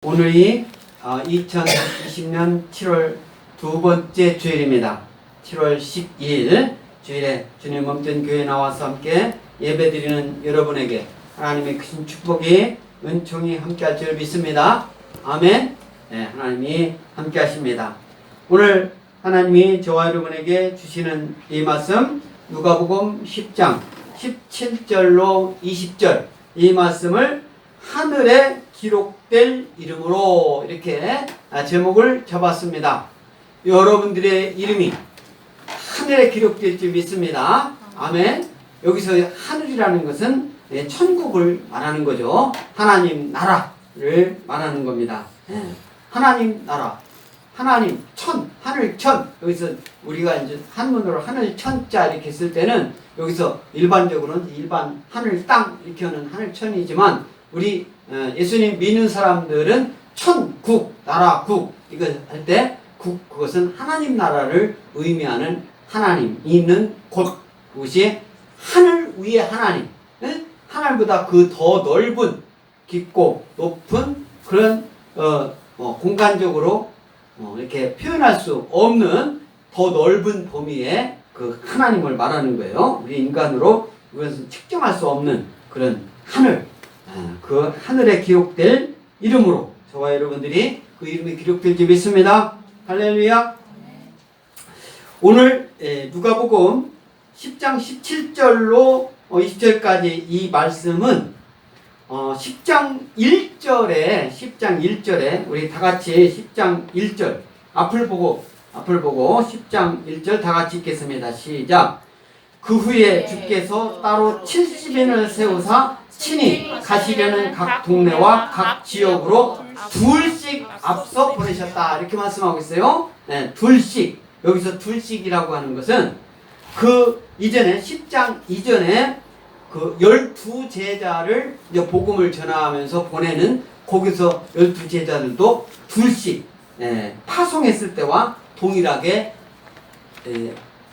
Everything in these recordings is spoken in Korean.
오늘이 2020년 7월 두 번째 주일입니다. 7월 12일 주일에 주님 몸된 교회에 나와서 함께 예배드리는 여러분에게 하나님의 크신 축복이 은총이 함께할 줄 믿습니다. 아멘. 네, 하나님이 함께 하십니다. 오늘 하나님이 저와 여러분에게 주시는 이 말씀 누가복음 10장 17절로 20절 이 말씀을 하늘에 기록될 이름으로 이렇게 제목을 잡았습니다. 여러분들의 이름이 하늘에 기록될 줄 믿습니다. 아멘. 여기서 하늘이라는 것은 천국을 말하는 거죠. 하나님 나라를 말하는 겁니다. 하나님 나라, 하나님 천, 하늘천. 여기서 우리가 이제 한문으로 하늘천자 이렇게 쓸 때는 여기서 일반적으로는 일반 하늘 땅 이렇게 하는 하늘천이지만 우리 예수님 믿는 사람들은 천국, 나라국 이거 할 때 국 그것은 하나님 나라를 의미하는 하나님 있는 곳이 하늘 위의 하나님, 하늘보다 그 더 넓은 깊고 높은 그런 공간적으로 이렇게 표현할 수 없는 더 넓은 범위의 그 하나님을 말하는 거예요. 우리 인간으로 이것은 측정할 수 없는 그런 하늘, 그 하늘에 기록될 이름으로 저와 여러분들이 그 이름이 기록될 줄 믿습니다. 할렐루야. 오늘 누가복음 10장 17절로 20절까지 이 말씀은 10장 1절에 우리 다 같이 10장 1절 앞을 보고 10장 1절 다 같이 읽겠습니다. 시작. 그 후에 주께서 따로 70인을 세우사 친히 가시려는 각 동네와 각 지역으로 둘씩 앞서 보내셨다. 이렇게 말씀하고 있어요. 네, 둘씩. 여기서 둘씩이라고 하는 것은 그 이전에 10장 이전에 그 12제자를 이제 복음을 전하면서 보내는 거기서 12제자들도 둘씩 파송했을 때와 동일하게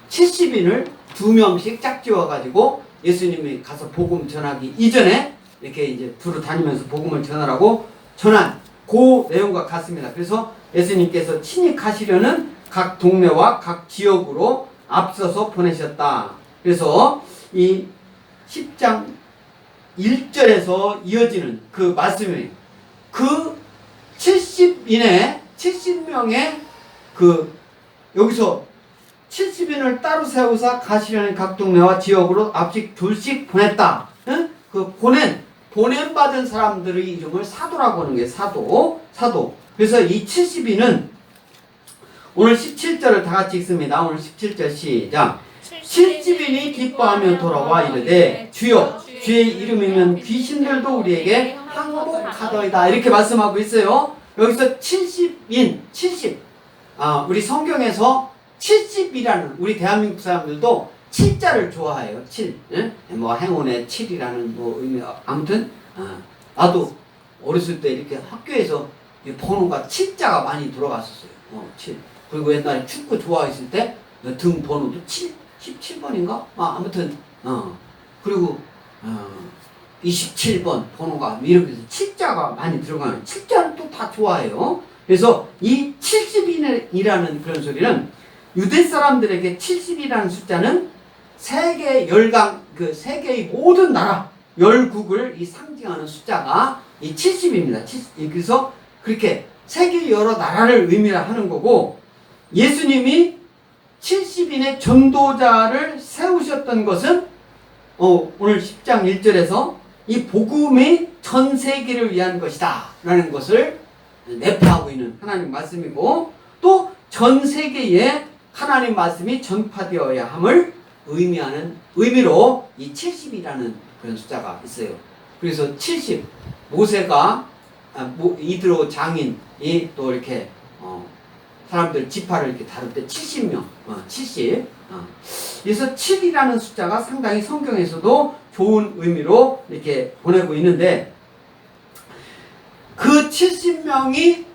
70인을 2명씩 짝지어 가지고 예수님이 가서 복음 전하기 이전에 이렇게 이제 두루 다니면서 복음을 전하라고 전한 그 내용과 같습니다. 그래서 예수님께서 친히 가시려는 각 동네와 각 지역으로 앞서서 보내셨다. 그래서 이 10장 1절에서 이어지는 그 말씀이 그 70명의 그 여기서 70인을 따로 세우사 가시려는 각 동네와 지역으로 앞씩 둘씩 보냈다. 응? 그 보냄받은 사람들의 이름을 사도라고 하는 게 사도. 그래서 이 70인은 오늘 17절을 다 같이 읽습니다. 오늘 17절 시작. 70인이 기뻐하며 돌아와 이르되 주여 주의 이름이면 귀신들도 우리에게 항복하더이다. 이렇게 말씀하고 있어요. 여기서 70인, 70. 우리 성경에서 70이라는 우리 대한민국 사람들도 7자를 좋아해요. 7. 뭐 행운의 7이라는 뭐 의미. 아무튼 나도 어렸을 때 이렇게 학교에서 번호가 7자가 많이 들어갔었어요. 7. 그리고 옛날에 축구 좋아했을 때 등 번호도 17번인가? 아무튼 그리고 27번 번호가 이렇게 해서 7자가 많이 들어가는 7자는 또 다 좋아해요. 그래서 이 70이라는 그런 소리는 유대 사람들에게 70이라는 숫자는 세계 열강 그 세계의 모든 나라 열국을 이 상징하는 숫자가 이 70입니다. 그래서 그렇게 세계 여러 나라를 의미하는 거고 예수님이 70인의 전도자를 세우셨던 것은 오늘 10장 1절에서 이 복음이 전 세계를 위한 것이다 라는 것을 내포하고 있는 하나님 말씀이고 또 전 세계에 하나님 말씀이 전파되어야 함을 의미하는 의미로 이 70이라는 그런 숫자가 있어요. 그래서 70 모세가 이드로 장인이 또 이렇게 사람들 지파를 이렇게 다룰 때 70명 70 그래서 7이라는 숫자가 상당히 성경에서도 좋은 의미로 이렇게 보내고 있는데 그 70명이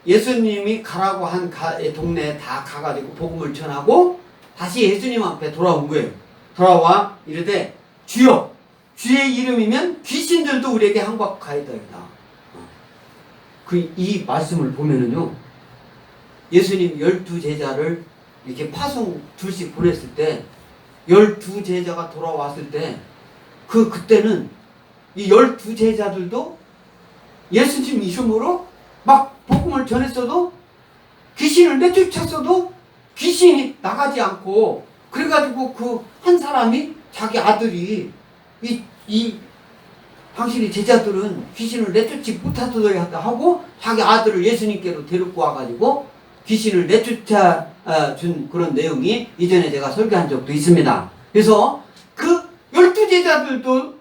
예수님이 가라고 한 동네에 다 가가지고 복음을 전하고 다시 예수님 앞에 돌아온 거예요. 돌아와 이르되 주여 주의 이름이면 귀신들도 우리에게 항복하이더이다. 이 말씀을 보면은요, 예수님 12제자를 이렇게 파송 둘씩 보냈을 때, 12제자가 돌아왔을 때, 그때는 이 12제자들도 예수님 이름으로 막 복음을 전했어도, 귀신을 내쫓았어도 귀신이 나가지 않고, 그래가지고 그 한 사람이 자기 아들이 당신의 제자들은 귀신을 내쫓지 못하도록 하고 자기 아들을 예수님께로 데리고 와가지고 귀신을 내쫓아 준 그런 내용이 이전에 제가 설교한 적도 있습니다. 그래서 그 12제자들도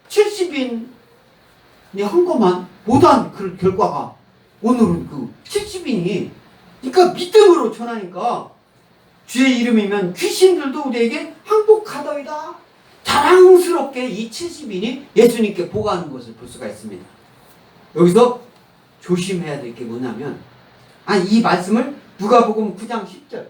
70인이 한 것만 못한 그 결과가 오늘은 그 70인이 그러니까 믿음으로 전하니까 주의 이름이면 귀신들도 우리에게 항복하더이다. 자랑스럽게 이 70인이 예수님께 보고하는 것을 볼 수가 있습니다. 여기서 조심해야 될 게 뭐냐면, 이 말씀을 누가복음 9장 10절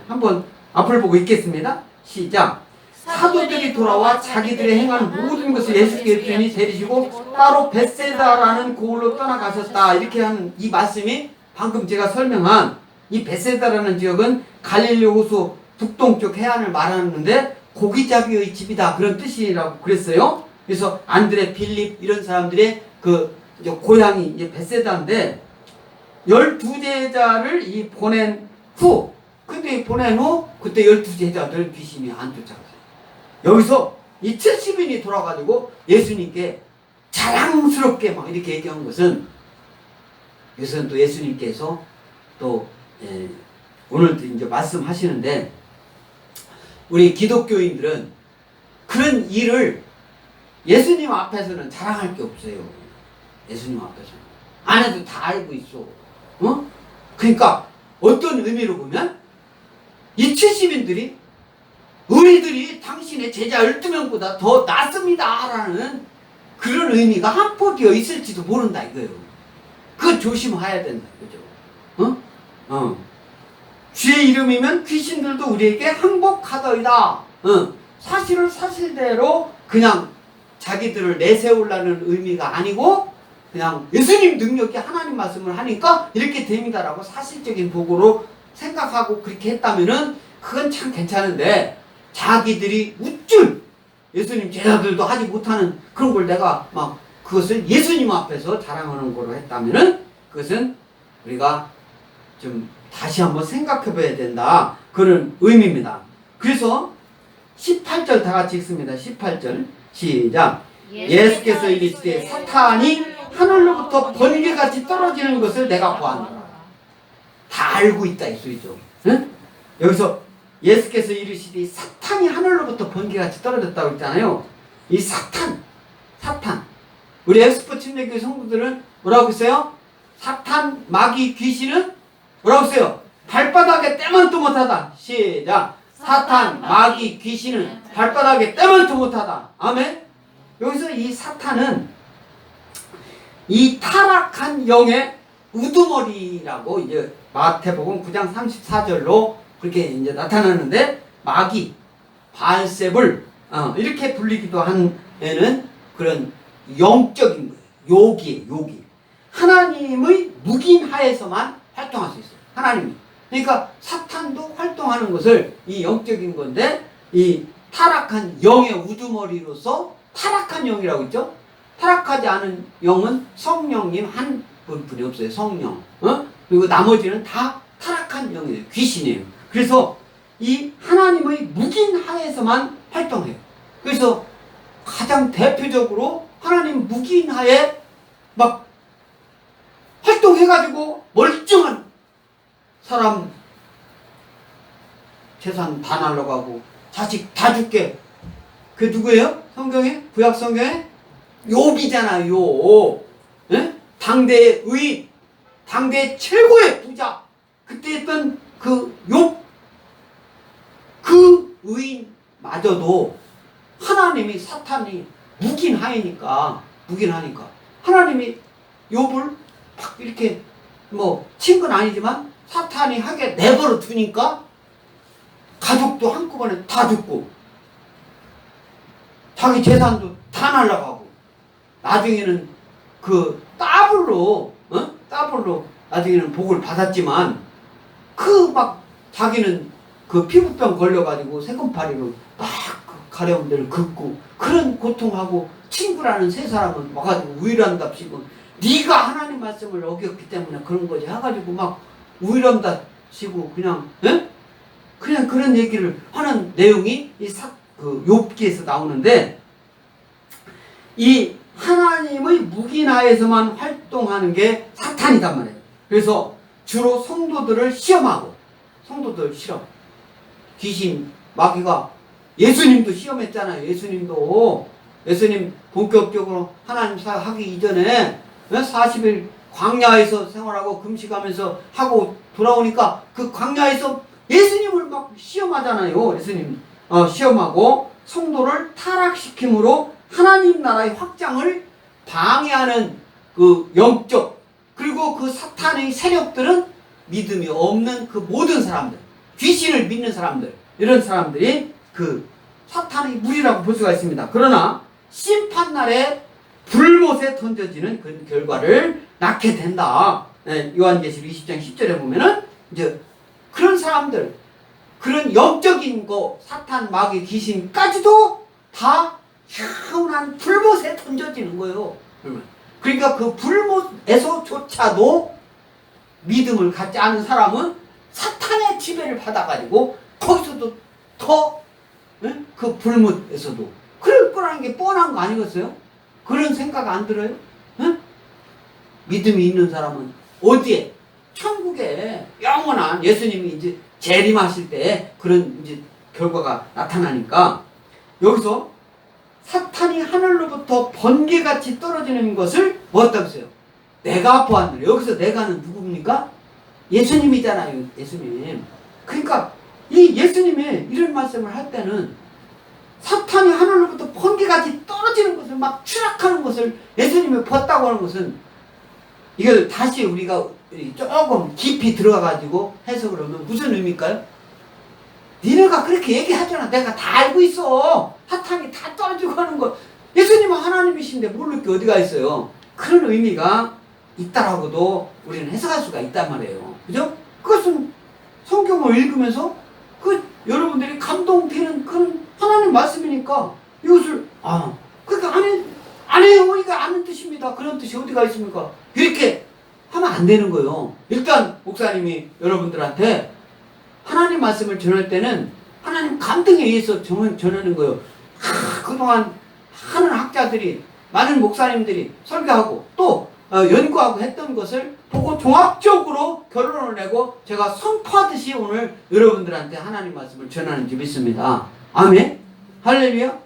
한번 앞을 보고 읽겠습니다. 시작. 사도들이 돌아와 자기들의 행한 모든 것을 예수께 주니 데리시고 따로 벳세다라는 고을로 떠나가셨다. 이렇게 하는 이 말씀이 방금 제가 설명한 이 벳세다라는 지역은 갈릴리 호수 북동쪽 해안을 말하는데 고기잡이의 집이다, 그런 뜻이라고 그랬어요. 그래서 안드레, 빌립 이런 사람들의 그 고향이 이제 벳세다인데, 12제자를 보낸 후, 그때 그때 12제자들 귀신이 안 쫓아갔어요. 여기서 이 70인이 돌아가지고 예수님께 자랑스럽게 막 이렇게 얘기한 것은, 이것은 또 예수님께서 또 오늘도 이제 말씀하시는데, 우리 기독교인들은 그런 일을 예수님 앞에서는 자랑할 게 없어요. 예수님 앞에서는 안 해도 다 알고 있어. 그러니까 어떤 의미로 보면 이 70인들이 우리들이 당신의 제자 12명보다 더 낫습니다 라는 그런 의미가 함포되어 있을지도 모른다 이거예요. 그거 조심해야 된다 이거죠. 주의 이름이면 귀신들도 우리에게 항복하더이다. 사실을 사실대로 그냥 자기들을 내세우려는 의미가 아니고, 그냥 예수님 능력이 하나님 말씀을 하니까 이렇게 됩니다라고 사실적인 보고로 생각하고 그렇게 했다면은 그건 참 괜찮은데, 자기들이 우쭐 예수님 제자들도 하지 못하는 그런 걸 내가 막 그것을 예수님 앞에서 자랑하는 거로 했다면은 그것은 우리가 좀 다시 한번 생각해 봐야 된다, 그런 의미입니다. 그래서 18절 다 같이 읽습니다. 18절 시작. 예수께서 이르시되 사탄이 하늘로부터 번개같이 떨어지는 것을 내가 보았노라. 다 알고 있다 이 소리죠. 응? 여기서 예수께서 이르시되 사탄이 하늘로부터 번개같이 떨어졌다고 했잖아요. 이 사탄 우리 엑스포 침례교회 성도들은 뭐라고 했어요? 사탄, 마귀, 귀신은 뭐라고 했어요? 발바닥에 때만도 못하다. 시작. 사탄, 마귀, 귀신은 발바닥에 때만도 못하다. 아멘. 여기서 이 사탄은 이 타락한 영의 우두머리라고 이제 마태복음 9장 34절로 그렇게 이제 나타나는데, 마귀, 바알세불 이렇게 불리기도 한 애는 그런 영적인 거예요. 요기. 하나님의 묵인하에서만 활동할 수 있어요. 하나님이. 그러니까 사탄도 활동하는 것을 이 영적인 건데, 이 타락한 영의 우두머리로서 타락한 영이라고 했죠. 타락하지 않은 영은 성령님 한 분이 없어요. 성령. 그리고 나머지는 다 타락한 영이에요. 귀신이에요. 그래서 이 하나님의 묵인하에서만 활동해요. 그래서 가장 대표적으로 하나님 묵인하에 막 활동해가지고 멀쩡한 사람 재산 다 날라가고 자식 다 죽게, 그 누구예요? 성경에? 구약 성경에? 욥이잖아요. 욥. 예? 당대의 의인, 당대 최고의 부자, 그때 했던 그 욥, 그 의인마저도 하나님이 사탄이 묵인하니까 하나님이 욥을 막 이렇게 친 건 아니지만 사탄이 하게 내버려 두니까 가족도 한꺼번에 다 죽고 자기 재산도 다 날라가고, 나중에는 그 따블로 나중에는 복을 받았지만 그 막 자기는 그 피부병 걸려가지고 새콤파리로 막 가려운 데를 긋고 그런 고통하고 친구라는 세 사람은 와가지고 우울한답시고 네가 하나님 말씀을 어겼기 때문에 그런 거지 해가지고 막 우울한답시고 그냥 에? 그냥 그런 얘기를 하는 내용이 그 욥기에서 나오는데 이 하나님의 무기나에서만 활동하는 게 사탄이단 말이에요. 그래서 주로 성도들을 시험하고 성도들 실험 귀신 마귀가 예수님도 시험했잖아요. 예수님 본격적으로 하나님 사역하기 이전에 40일 광야에서 생활하고 금식하면서 하고 돌아오니까 그 광야에서 예수님을 막 시험하잖아요. 예수님 시험하고 성도를 타락시킴으로 하나님 나라의 확장을 방해하는 그 영적 그리고 그 사탄의 세력들은 믿음이 없는 그 모든 사람들 귀신을 믿는 사람들 이런 사람들이 그 사탄의 무리라고 볼 수가 있습니다. 그러나 심판날에 불못에 던져지는 그 결과를 낳게 된다. 요한계시록 20장 10절에 보면은 이제 그런 사람들 그런 영적인 거 사탄 마귀 귀신까지도 다 영원한 불못에 던져지는 거예요. 그러니까 그 불못에서조차도 믿음을 갖지 않은 사람은 사탄의 지배를 받아가지고 거기서도 더 그 불못에서도 그럴 거라는 게 뻔한 거 아니겠어요? 그런 생각 안 들어요? 응? 믿음이 있는 사람은 어디에? 천국에 영원한 예수님이 이제 재림하실 때 그런 이제 결과가 나타나니까 여기서 사탄이 하늘로부터 번개같이 떨어지는 것을 뭐였다고 했어요? 내가 보았느라. 여기서 내가는 누굽니까? 예수님이잖아요. 예수님. 그러니까 이 예수님이 이런 말씀을 할 때는 사탄이 하늘로부터 번개같이 떨어지는 것을 막 추락하는 것을 예수님이 봤다고 하는 것은 이걸 다시 우리가 조금 깊이 들어가가지고 해석을 하면 무슨 의미일까요? 니네가 그렇게 얘기하잖아. 내가 다 알고 있어. 사탄이 다 떨어지고 하는 거. 예수님은 하나님이신데 모를 게 어디가 있어요. 그런 의미가 있다라고도 우리는 해석할 수가 있단 말이에요. 그죠? 그것은 성경을 읽으면서 여러분들이 감동되는 그런 하나님 말씀이니까 이것을 그러니까 안 해요. 이거 아는 뜻입니다. 그런 뜻이 어디가 있습니까? 이렇게 하면 안 되는 거예요. 일단 목사님이 여러분들한테 하나님 말씀을 전할 때는 하나님 감동에 의해서 전하는 거예요. 그동안 많은 학자들이 많은 목사님들이 설교하고 또 연구하고 했던 것을 보고 종합적으로 결론을 내고 제가 선포하듯이 오늘 여러분들한테 하나님 말씀을 전하는 줄 믿습니다. 아멘. 할렐루야.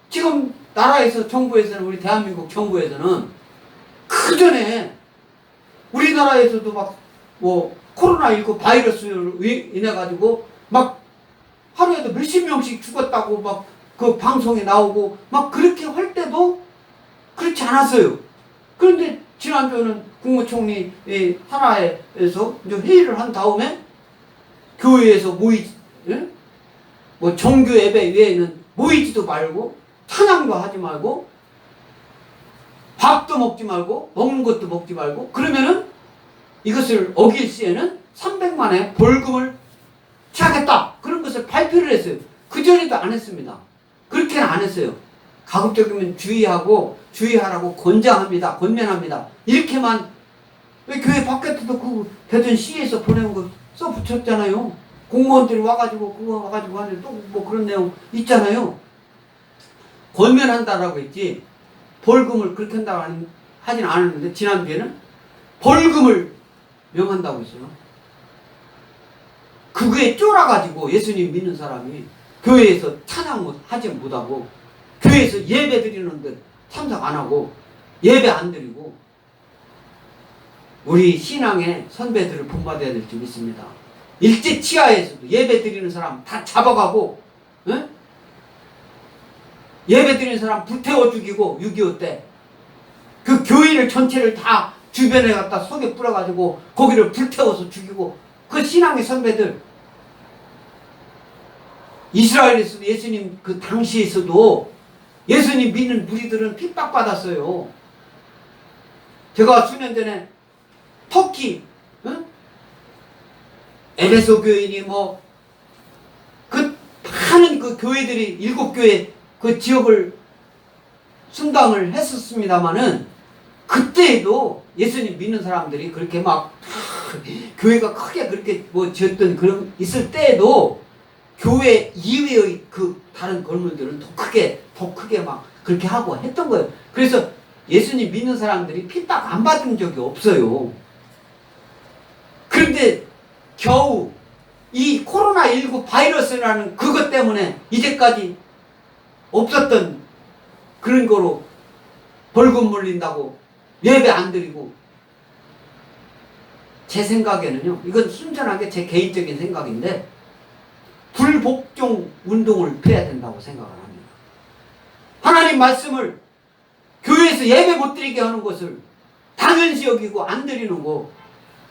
지금 나라에서 정부에서는 우리 대한민국 정부에서는 그 전에 우리나라에서도 막 뭐 코로나19 바이러스로 인해 가지고 막 하루에도 몇십 명씩 죽었다고 막 그 방송에 나오고 막 그렇게 할 때도 그렇지 않았어요. 그런데 지난주에는 국무총리 하나에서 이제 회의를 한 다음에 교회에서 뭐 정규 예배 외에는 모이지도 말고 찬양도 하지 말고 밥도 먹지 말고 먹는 것도 먹지 말고 그러면은 이것을 어길 시에는 300만의 벌금을 취하겠다. 그런 것을 발표를 했어요. 그전에도 안 했습니다. 그렇게는 안 했어요. 가급적이면 주의하라고 권면합니다. 이렇게만 왜 교회 바깥에도 그 대전시에서 보내온 거 써붙였잖아요. 공무원들이 와가지고 그거 와가지고 하는데 또 뭐 그런 내용 있잖아요. 권면한다라고 했지 벌금을 그렇게 한다고 하진 않았는데 지난주에는 벌금을 명한다고 했어요. 그거에 쫄아가지고 예수님 믿는 사람이 교회에서 찬양 하지 못하고 교회에서 예배 드리는데 참석 안 하고 예배 안 드리고 우리 신앙의 선배들을 본받아야 될 줄 믿습니다. 일제 치하에서도 예배 드리는 사람 다 잡아가고 응? 예배 드리는 사람 불태워 죽이고 6.25 때 그 교인을 전체를 다 주변에 갖다 속에 뿌려가지고 거기를 불태워서 죽이고 그 신앙의 선배들 이스라엘에서도 예수님 그 당시에서도 예수님 믿는 무리들은 핍박받았어요. 제가 수년 전에 터키, 응? 에베소 교인이 뭐, 그 많은 그 교회들이 7교회 그 지역을 순당을 했었습니다마는 그때에도 예수님 믿는 사람들이 그렇게 막 교회가 크게 그렇게 뭐 지었던 그런 있을 때에도 교회 이외의 그 다른 건물들은 더 크게 막 그렇게 하고 했던 거예요. 그래서 예수님 믿는 사람들이 피딱 안 받은 적이 없어요. 그런데 겨우 이 코로나19 바이러스라는 그것 때문에 이제까지 없었던 그런 거로 벌금 물린다고 예배 안 드리고, 제 생각에는요, 이건 순전하게 제 개인적인 생각인데 불복종 운동을 펴야 된다고 생각을 합니다. 하나님 말씀을 교회에서 예배 못 드리게 하는 것을 당연시 여기고 안 드리는 거,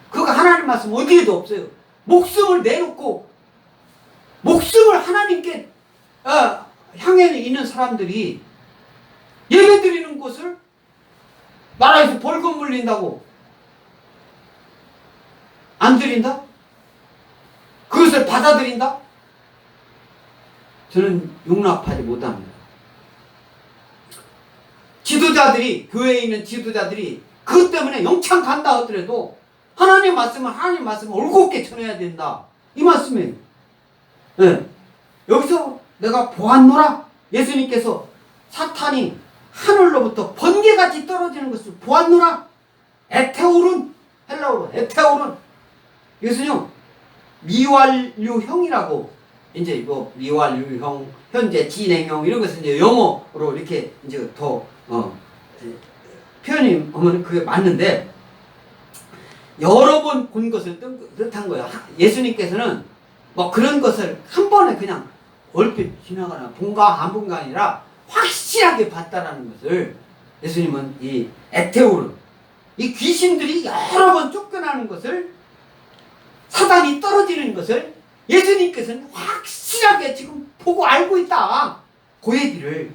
그거 하나님 말씀 어디에도 없어요. 목숨을 내놓고 목숨을 하나님께 향해 있는 사람들이 예배 드리는 것을 나라에서 벌금 물린다고 안 드린다? 그것을 받아들인다? 저는 용납하지 못합니다. 지도자들이, 교회에 있는 지도자들이 그것 때문에 영창 간다 하더라도 하나님 말씀을 올곧게 전해야 된다, 이 말씀이에요. 네. 여기서 내가 보았노라, 예수님께서 사탄이 하늘로부터 번개같이 떨어지는 것을 보았노라. 에테오른, 헬라어로 에테오른, 이것은요 미완료형이라고, 이제 뭐 미완료형, 현재 진행형, 이런 것은 이제 영어로 이렇게 이제 더 표현이 하면 그게 맞는데, 여러 번 본 것을 뜻한 거예요. 예수님께서는 뭐 그런 것을 한 번에 그냥 얼핏 지나가나 본가 안 본가 아니라 확실하게 봤다라는 것을, 예수님은 이 에테오르, 이 귀신들이 여러 번 쫓겨나는 것을, 사단이 떨어지는 것을 예수님께서는 확실하게 지금 보고 알고 있다, 그 얘기를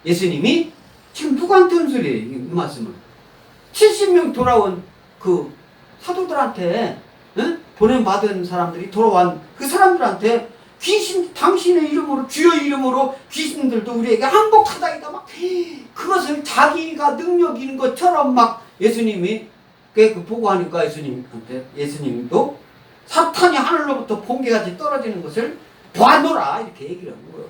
예수님이 지금 누구한테 한 소리예요, 이 말씀을? 70명 돌아온 그 사도들한테, 보냄받은 사람들이 돌아온 그 사람들한테 귀신, 당신의 이름으로, 주의 이름으로 귀신들도 우리에게 항복하다니까 막 그것을 자기가 능력 있는 것처럼 막 예수님이 그 보고하니까, 예수님도 사탄이 하늘로부터 번개같이 떨어지는 것을 보아노라, 이렇게 얘기를 하는 거예요.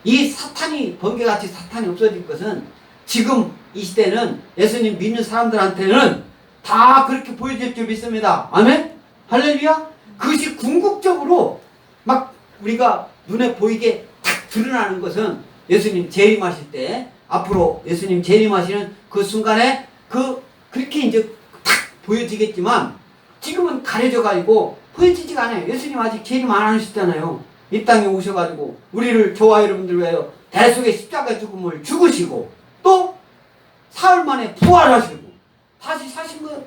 이 사탄이, 번개같이 사탄이 없어질 것은 지금 이 시대는 예수님 믿는 사람들한테는 다 그렇게 보여질 줄 믿습니다. 아멘? 할렐루야? 그것이 궁극적으로 막 우리가 눈에 보이게 탁 드러나는 것은 예수님 재림하실 때, 앞으로 예수님 재림하시는 그 순간에 그렇게 이제 탁 보여지겠지만, 지금은 가려져가지고 보여지지가 않아요. 예수님 아직 재림 안 하셨잖아요. 이 땅에 오셔가지고 우리를, 저와 여러분들 위하여 대속의 십자가 죽음을 죽으시고 또 사흘 만에 부활하시고 다시 사신 거,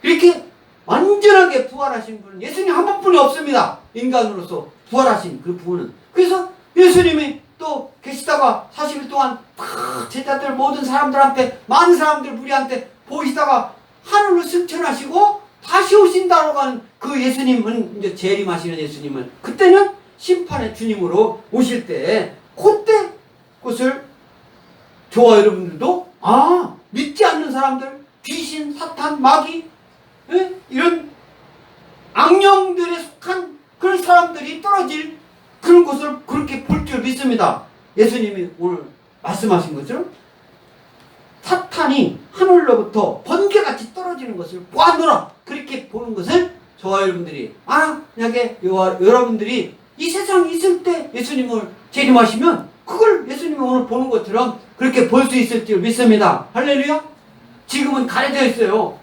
이렇게 완전하게 부활하신 분은 예수님 한 분뿐이 없습니다. 인간으로서 부활하신 그 분은. 그래서 예수님이 또 계시다가 40일 동안 제자들 모든 사람들한테, 많은 사람들 무리한테 보이시다가 하늘로 승천하시고 다시 오신다고 하는 그 예수님은, 이제 재림하시는 예수님은 그때는 심판의 주님으로 오실 때, 그때 그것을 저와 여러분들도 믿지 않는 사람들, 귀신, 사탄, 마귀, 이런 악령들에 속한 그런 사람들이 떨어질 그런 것을 그렇게 볼 줄 믿습니다. 예수님이 오늘 말씀하신 것처럼 사탄이 하늘로부터 번개같이 떨어지는 것을 보았노라, 그렇게 보는 것을 저와 여러분들이, 만약에 여러분들이 이 세상에 있을 때 예수님을 재림하시면 그걸 예수님이 오늘 보는 것처럼 그렇게 볼 수 있을 줄 믿습니다. 할렐루야? 지금은 가려져 있어요.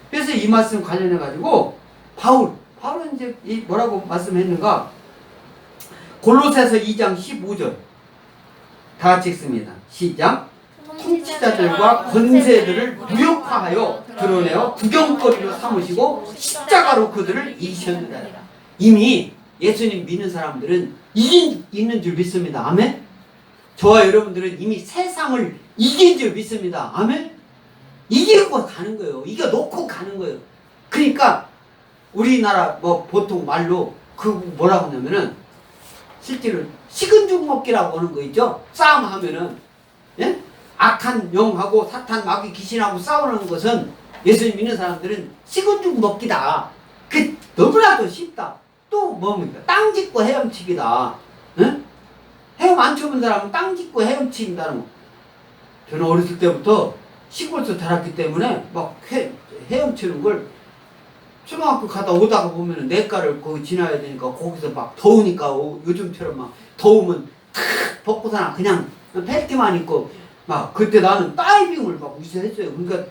그래서 이 말씀 관련해가지고 바울은 이제 뭐라고 말씀했는가? 골로새서 2장 15절 다 같이 읽습니다. 시작. 통치자들과 권세들을 무력화하여 드러내어 구경거리로 삼으시고 십자가로 그들을 이기셨느니라. 이미 예수님 믿는 사람들은 있는 줄 믿습니다. 아멘? 저와 여러분들은 이미 세상을 이긴 줄 믿습니다. 아멘? 이기고 가는 거예요. 이겨 놓고 가는 거예요. 그러니까 우리나라 뭐 보통 말로 그 뭐라고 하냐면은 실제로 식은 죽 먹기라고 하는 거 있죠. 싸움하면은 예? 악한 영하고 사탄 마귀 귀신하고 싸우는 것은 예수님 믿는 사람들은 식은 죽 먹기다. 그 너무나도 쉽다. 또 뭡니까? 땅 짚고 헤엄치기다. 예? 헤엄 안 쳐본 사람은 땅 짚고 헤엄친다는 거. 저는 어렸을 때부터 시골에서 자랐기 때문에 막 헤엄치는 걸 초등학교 가다 오다가 보면은 내과를 거기 지나야 되니까 거기서 막 더우니까 요즘처럼 막 더우면 탁 벗고서나 그냥 팬티만 입고 막 그때 나는 다이빙을 막 우수했어요. 그러니까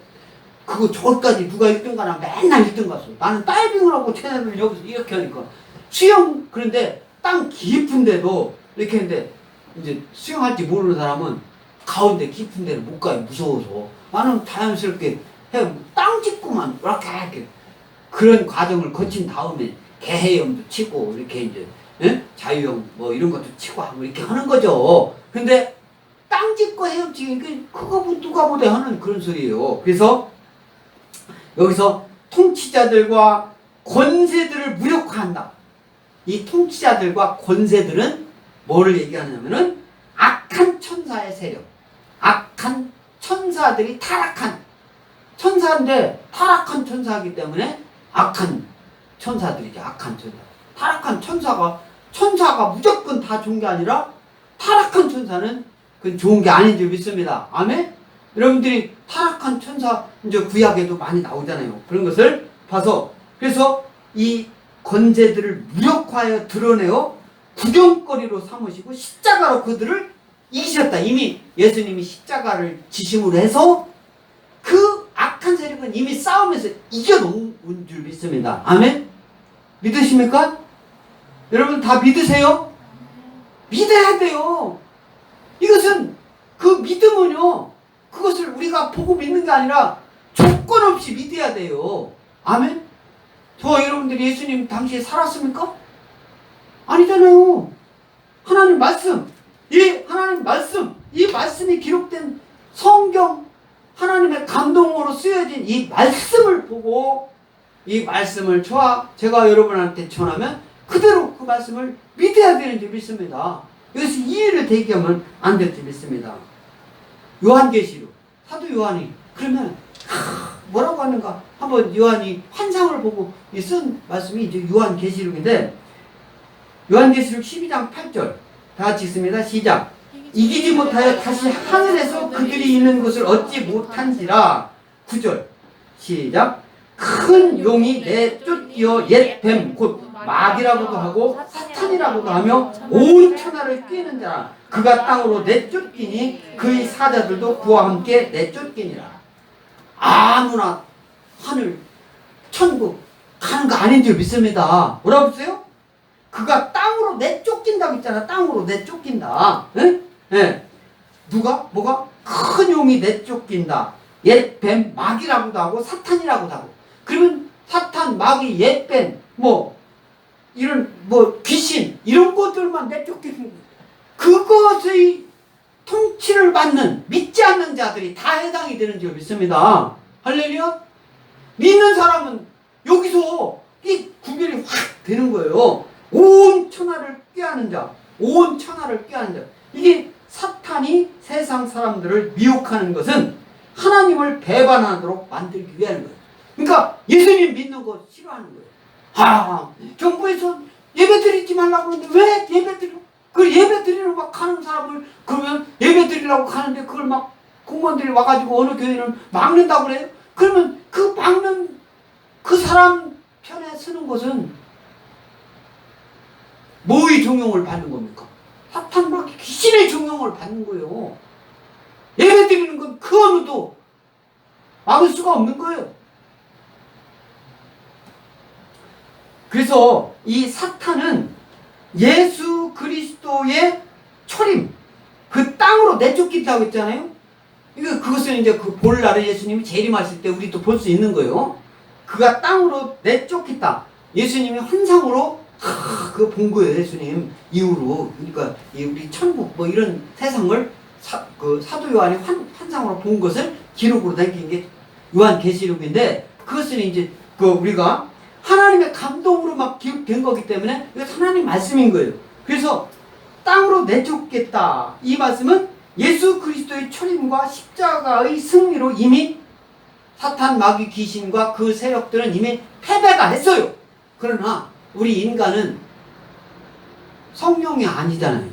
그거 저기까지 누가 1등 가나 맨날 1등 갔어. 나는 다이빙을 하고 채널을 여기서 이렇게 하니까 수영 그런데 땅 깊은데도 이렇게 했는데 이제 수영할지 모르는 사람은 가운데 깊은 데를 못 가요. 무서워서. 나는 자연스럽게 땅 짚고만 이렇게 그런 과정을 거친 다음에 개헤엄도 치고 이렇게 이제 예? 자유형 뭐 이런 것도 치고 하고 이렇게 하는 거죠. 근데 땅 짚고 헤엄치기 그거 누가 보대 하는 그런 소리예요. 그래서 여기서 통치자들과 권세들을 무력화한다. 이 통치자들과 권세들은 뭐를 얘기하냐면은 악한 천사의 세력, 악한 천사들이 타락한 천사인데 타락한 천사이기 때문에 악한 천사들이죠. 악한 천사. 타락한 천사가 무조건 다 좋은 게 아니라 타락한 천사는 그건 좋은 게 아닌 줄 믿습니다. 아멘? 여러분들이 타락한 천사 이제 구약에도 많이 나오잖아요. 그런 것을 봐서 그래서 이 권세들을 무력화하여 드러내어 구경거리로 삼으시고 십자가로 그들을 이기셨다. 이미 예수님이 십자가를 지심으로 해서 그 악한 세력은 이미 싸움에서 이겨놓은 줄 믿습니다. 아멘? 믿으십니까? 여러분 다 믿으세요? 믿어야 돼요. 이것은 그 믿음은요. 그것을 우리가 보고 믿는 게 아니라 조건 없이 믿어야 돼요. 아멘? 저 여러분들이 예수님 당시에 살았습니까? 아니잖아요. 하나님 말씀, 이 말씀이 기록된 성경, 하나님의 감동으로 쓰여진 이 말씀을 보고 이 말씀을 제가 여러분한테 전하면 그대로 그 말씀을 믿어야 되는 줄 믿습니다. 여기서 이해를 대기하면 안 될 줄 믿습니다. 요한계시록, 사도 요한이 그러면 뭐라고 하는가 한번 요한이 환상을 보고 쓴 말씀이 이제 요한계시록인데 요한계시록 12장 8절 다 같이 읽습니다. 시작. 이기지 못하여 다시 하늘에서 그들이 있는 곳을 얻지 못한지라. 9절 시작. 큰 용이 내쫓기어 옛 뱀 곧 마귀라고도 하고 사탄이라고도 하며 온 천하를 꿰는 자라. 그가 땅으로 내쫓기니 그의 사자들도 그와 함께 내쫓기니라. 아무나 하늘 천국 가는 거 아닌 줄 믿습니다. 뭐라고 했어요? 그가 땅으로 내쫓긴다고 했잖아. 땅으로 내쫓긴다. 예? 예. 누가? 뭐가? 큰 용이 내쫓긴다. 옛 뱀 마귀라고도 하고 사탄이라고도 하고. 그러면 사탄, 마귀, 옛 뱀, 이런 귀신 이런 것들만 내쫓기는 거예요. 그것의 통치를 받는 믿지 않는 자들이 다 해당이 되는 줄 믿습니다. 할렐루야. 믿는 사람은 여기서 이 구별이 확 되는 거예요. 온 천하를 꾀하는 자, 온 천하를 꾀하는 자. 이게 사탄이 세상 사람들을 미혹하는 것은 하나님을 배반하도록 만들기 위한 거예요. 그러니까 예수님 믿는 거 싫어하는 거예요. 정부에서 예배 드리지 말라고 그러는데 왜 예배 드려? 그 예배 드리러 막 가는 사람을 그러면 예배 드리려고 가는데 그걸 막 공무원들이 와가지고 어느 교회는 막는다고 그래요? 그러면 그 막는 그 사람 편에 서는 것은 뭐의 종용을 받는 겁니까? 사탄 막 귀신의 종용을 받는 거예요. 예배 드리는 건 그 어느도 막을 수가 없는 거예요. 그래서 이 사탄은 예수 그리스도의 초림, 그 땅으로 내쫓긴다고 했잖아요. 그것은 이제 그 볼날에 예수님이 재림하실 때 우리도 볼 수 있는 거예요. 그가 땅으로 내쫓겠다. 예수님이 환상으로 그거 본 거예요. 예수님 이후로. 그러니까 우리 천국 이런 세상을 사도 요한이 환상으로 본 것을 기록으로 남긴 게 요한계시록인데, 그것은 이제 우리가 하나님의 감동으로 막 기록된 거기 때문에 이거 하나님 말씀인 거예요. 그래서 땅으로 내쫓겠다, 이 말씀은 예수 그리스도의 초림과 십자가의 승리로 이미 사탄, 마귀, 귀신과 그 세력들은 이미 패배가 했어요. 그러나 우리 인간은 성령이 아니잖아요.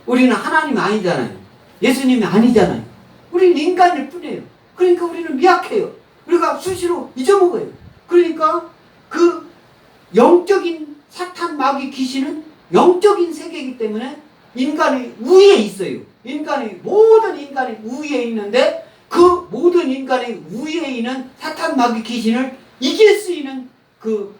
우리는 하나님 아니잖아요. 예수님이 아니잖아요. 우리는 인간일 뿐이에요. 그러니까 우리는 미약해요. 우리가 수시로 잊어먹어요. 그러니까 그 영적인 사탄, 마귀, 귀신은 영적인 세계이기 때문에 인간의 우위에 있어요. 모든 인간의 우위에 있는데, 그 모든 인간의 우위에 있는 사탄, 마귀, 귀신을 이길 수 있는 그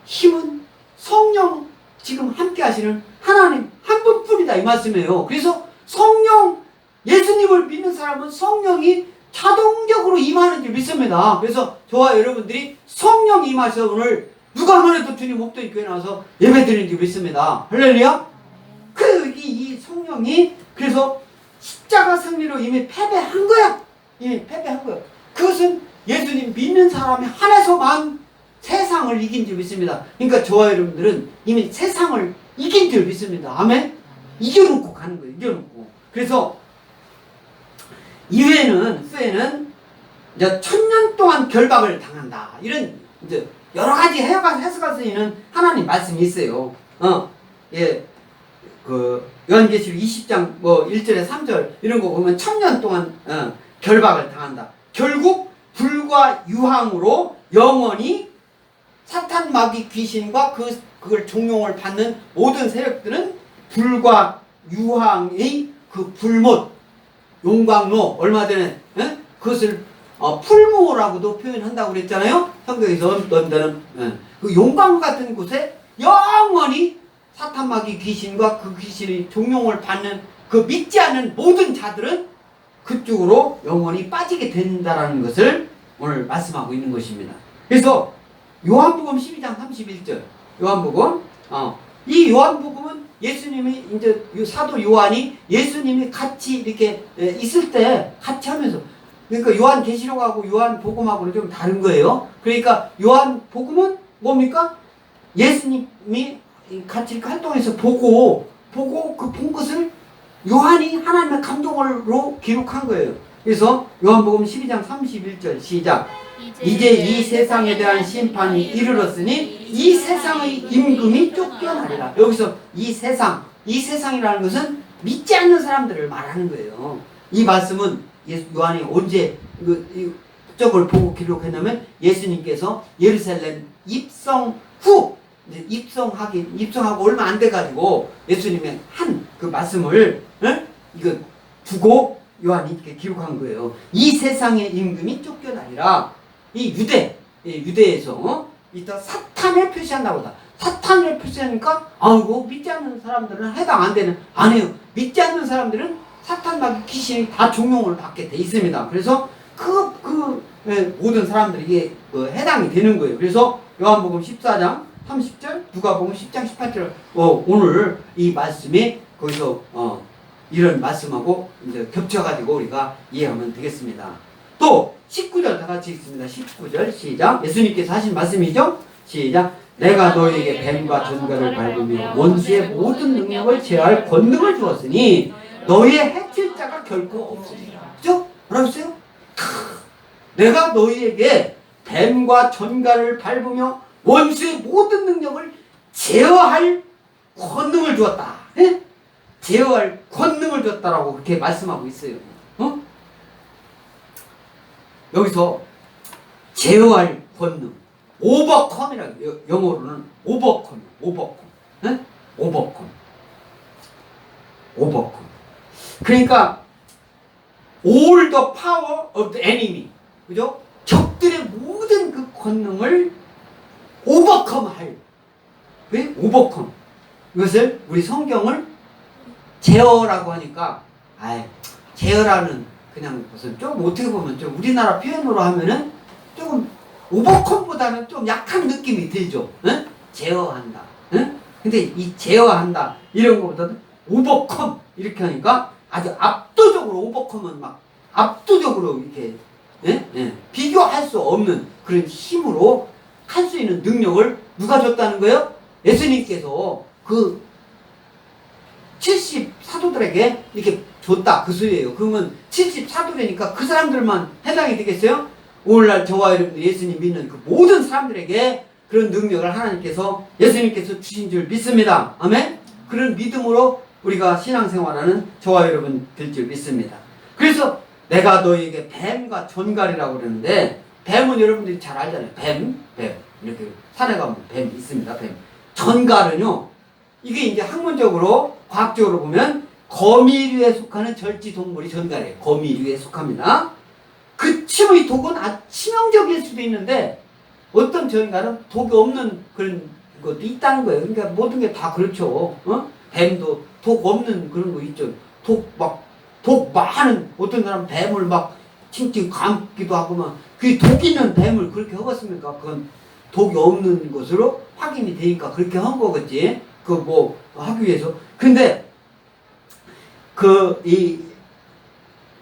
힘은 성령, 지금 함께 하시는 하나님 한 분뿐이다, 이 말씀이에요. 그래서 성령, 예수님을 믿는 사람은 성령이 자동적으로 임하는 줄 믿습니다. 그래서 저와 여러분들이 성령 임하셔서 오늘 누가 뭐래도 주님 목도리 교회 나와서 예배 드리는 줄 믿습니다. 할렐루야. 이 성령이 그래서 십자가 승리로 이미 패배한 거야. 이미 패배한 거야. 그것은 예수님 믿는 사람이 한해서만 세상을 이긴 줄 믿습니다. 그러니까 저와 여러분들은 이미 세상을 이긴 줄 믿습니다. 아멘. 이겨놓고 가는 거예요. 이겨놓고. 그래서 후에는 이제 1000년 동안 결박을 당한다, 이런 이제 여러 가지 해석할 수 있는 하나님 말씀이 있어요. 요한계시록 20장 1절에 3절 이런 거 보면 1000년 동안 결박을 당한다. 결국 불과 유황으로 영원히 사탄, 마귀, 귀신과 그걸 종용을 받는 모든 세력들은 불과 유황의 그 불못, 용광로, 얼마 전에 그것을 풀무라고도 표현한다고 그랬잖아요. 성경에서 어떤 데는 그 용광로 같은 곳에 영원히 사탄, 마귀, 귀신과 그 귀신의 종용을 받는 그 믿지 않는 모든 자들은 그쪽으로 영원히 빠지게 된다라는 것을 오늘 말씀하고 있는 것입니다. 그래서 요한복음 12장 31절, 요한복음, 이 요한복음은 예수님이 이제 사도 요한이 예수님이 같이 이렇게 있을 때 같이 하면서, 그러니까 요한계시록하고 요한복음하고는 좀 다른 거예요. 그러니까 요한복음은 뭡니까? 예수님이 같이 이렇게 활동해서 보고 그 본 것을 요한이 하나님의 감동으로 기록한 거예요. 그래서 요한복음 12장 31절 시작. 이제 이 세상에 대한 심판이 이르렀으니 이 세상의 임금이 쫓겨나리라. 여기서 이 세상이라는 것은 믿지 않는 사람들을 말하는 거예요. 이 말씀은 요한이 언제 저걸 보고 기록했냐면 예수님께서 예루살렘 입성 후, 입성하고 얼마 안 돼가지고 예수님의 한 그 말씀을 이거 두고 요한이 이렇게 기록한 거예요. 이 세상의 임금이 쫓겨나리라. 이 유대에서 이따 사탄을 표시한다고 하다. 사탄을 표시하니까 아이고 믿지 않는 사람들은 해당 안 되는, 안 해요. 믿지 않는 사람들은 사탄, 마귀, 귀신이 다 종용을 받게 돼 있습니다. 그래서 모든 사람들에게 해당이 되는 거예요. 그래서 요한복음 14장 30절, 누가복음 10장 18절, 오늘 이 말씀이 거기서 이런 말씀하고 이제 겹쳐가지고 우리가 이해하면 되겠습니다. 또 19절 다 같이 읽습니다. 19절 시작. 예수님께서 하신 말씀이죠. 시작. 내가 너에게 뱀과 전갈을 밟으며 원수의 모든 능력을 제어할 권능을 주었으니 너의 해칠 자가 결코 없으리라. 그죠? 뭐라고 했어요? 내가 너희에게 뱀과 전갈을 밟으며 원수의 모든 능력을 제어할 권능을 주었다. 예? 제어할 권능을 줬다라고 그렇게 말씀하고 있어요. 여기서 제어할 권능, 오버컴이라고, 영어로는 오버컴. 그러니까 all the power of the enemy, 그죠? 적들의 모든 그 권능을 오버컴할. 왜? 오버컴. 이것을 우리 성경을 제어라고 하니까, 제어라는 그냥 무슨 좀 어떻게 보면 좀 우리나라 표현으로 하면은 조금 오버컴보다는 좀 약한 느낌이 들죠. 응? 제어한다. 응? 근데 이 제어한다 이런 것보다는 오버컴 이렇게 하니까 아주 압도적으로, 오버컴은 막 압도적으로 이렇게 비교 할 수 없는 그런 힘으로 할 수 있는 능력을 누가 줬다는 거예요? 예수님께서 그 70 사도들에게 이렇게 줬다 그 소리예요. 그러면 70 사도되니까 그 사람들만 해당이 되겠어요? 오늘날 저와 여러분들 예수님 믿는 그 모든 사람들에게 그런 능력을 하나님께서 예수님께서 주신 줄 믿습니다. 아멘? 그런 믿음으로 우리가 신앙생활하는 저와 여러분 될 줄 믿습니다. 그래서 내가 너에게 뱀과 전갈이라고 그러는데, 뱀은 여러분들이 잘 알잖아요. 뱀 이렇게 산에 가면 뱀 있습니다. 뱀. 전갈은요, 이게 이제 학문적으로 과학적으로 보면 거미류에 속하는 절지동물이 전갈이에요. 거미류에 속합니다. 그 침의 독은 아주 치명적일 수도 있는데 어떤 전갈은 독이 없는 그런 것도 있다는 거예요. 그러니까 모든 게 다 그렇죠. 뱀도 독 없는 그런 거 있죠. 독 많은, 어떤 사람 뱀을 막 칭칭 감기도 하고 막, 그 독 있는 뱀을 그렇게 하겠습니까? 그건 독이 없는 것으로 확인이 되니까 그렇게 한 거겠지. 그 뭐 하기 위해서. 근데 이